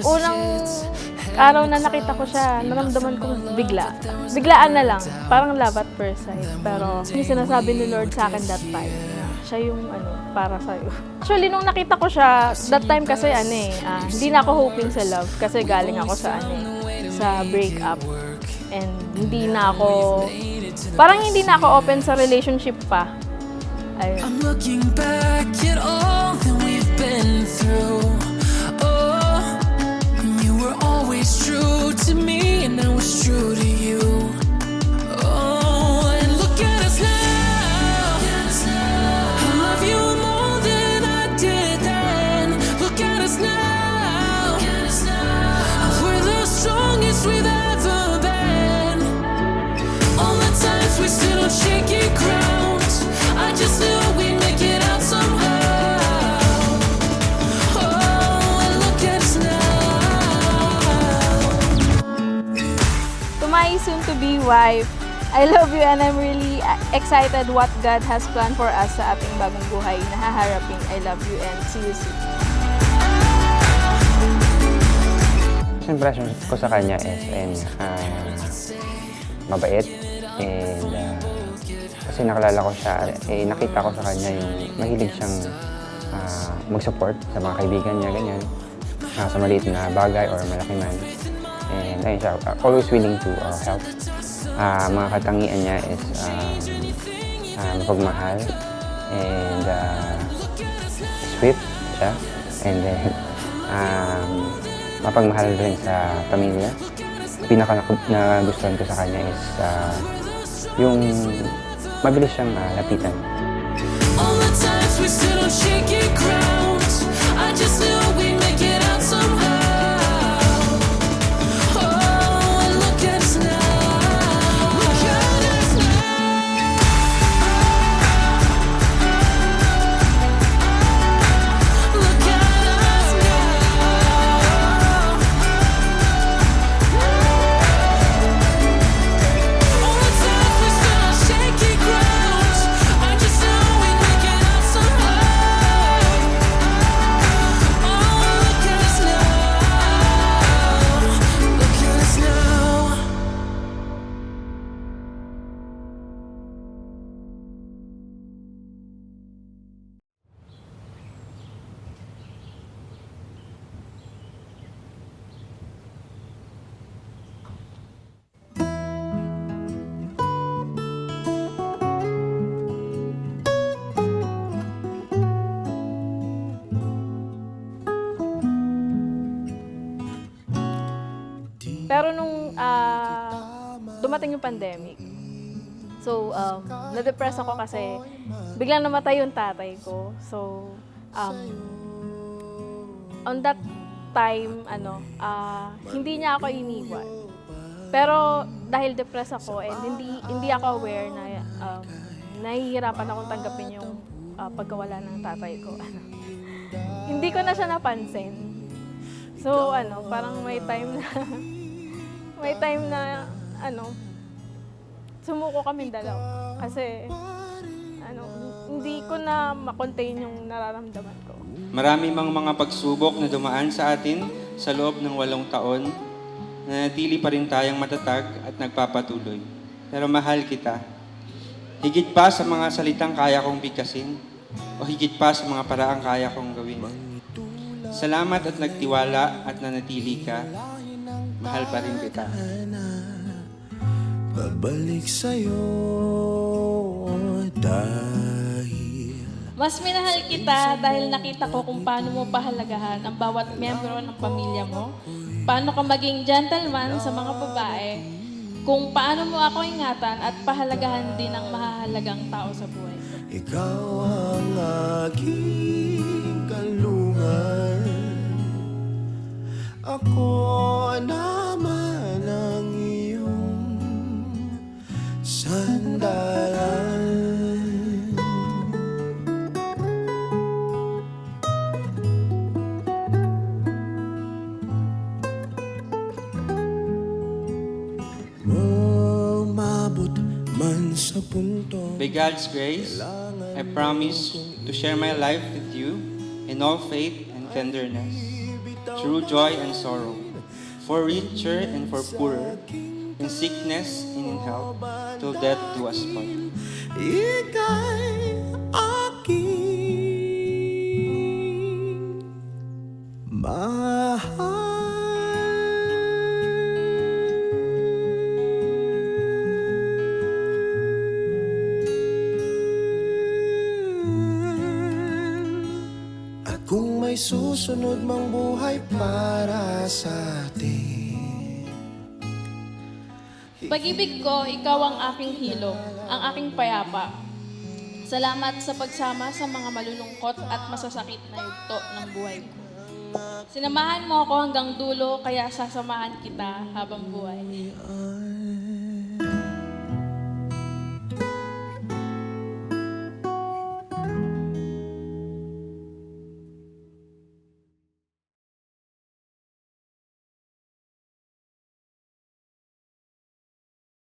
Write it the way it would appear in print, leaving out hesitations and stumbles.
Unang araw na nakita ko siya, naramdaman ko biglaan na lang, parang love at first sight. Pero yung sinasabi ni Lord sa akin that time, siya yung para sa'yo. Actually, nung nakita ko siya, that time kasi hindi na ako hoping sa love kasi galing ako sa breakup. And hindi na ako open sa relationship pa. Ayun. I'm looking back at all that we've been through. Always true to me, and I was true to you. Oh, and look at us now. I love you more than I did then. Look at us now. We're the strongest we've ever been. All the times we stood on shaky ground, I just knew we'd make it out somehow. My soon-to-be wife, I love you and I'm really excited what God has planned for us sa ating bagong buhay na haharapin. I love you and see you soon. First impression ko sa kanya is mabait and kasi nakalala ko siya, nakita ko sa kanya yung mahilig siyang mag-support sa mga kaibigan niya, ganyan. Sa maliit na bagay or malaki man. And ayun siya, always willing to help. Mga katangian niya is mapagmahal and sweet siya. And then mapagmahal rin sa pamilya. Pinaka-nagustuhan ko sa kanya is yung mabilis siyang lapitan. All the times we stood on shaky ground, I just knew we'd make it out somehow. Pero nung dumating yung pandemic, so na-depress ako kasi biglang namatay yung tatay ko. So on that time, hindi niya ako iniwan. Pero dahil depressed ako and hindi ako aware na nahihirapan akong tanggapin yung pagkawala ng tatay ko. Hindi ko na siya napansin. So parang may time na sumuko kaming dalawa kasi hindi ko na makontain yung nararamdaman ko. Marami mang mga pagsubok na dumaan sa atin sa loob ng 8 taon, nanatili pa rin tayong matatag at nagpapatuloy. Pero mahal kita. Higit pa sa mga salitang kaya kong bigkasin o higit pa sa mga paraang kaya kong gawin. Salamat at nagtiwala at nanatili ka. Mahal pa rin kita. Babalik sa'yo dahil Mas minahal kita dahil nakita ko kung paano mo pahalagahan ang bawat miyembro ng pamilya mo, paano ka maging gentleman sa mga babae, kung paano mo ako ingatan at pahalagahan din ang mahahalagang tao sa buhay ko. ikaw ang aking kalungan. Ako naman ang iyong sandalan. sa punto By God's grace, I promise to share my life with you in all faith and tenderness, through joy and sorrow, for richer and for poorer, in sickness and in health, till death do us part. Ika'y aking mahal. At kung may susunod mang buhay para sa atin, Pag-ibig ko, ikaw ang aking hilong, ang aking payapa. Salamat sa pagsama sa mga malulungkot at masasakit na yugto ng buhay ko. Sinamahan mo ako hanggang dulo, kaya sasamahan kita habang buhay.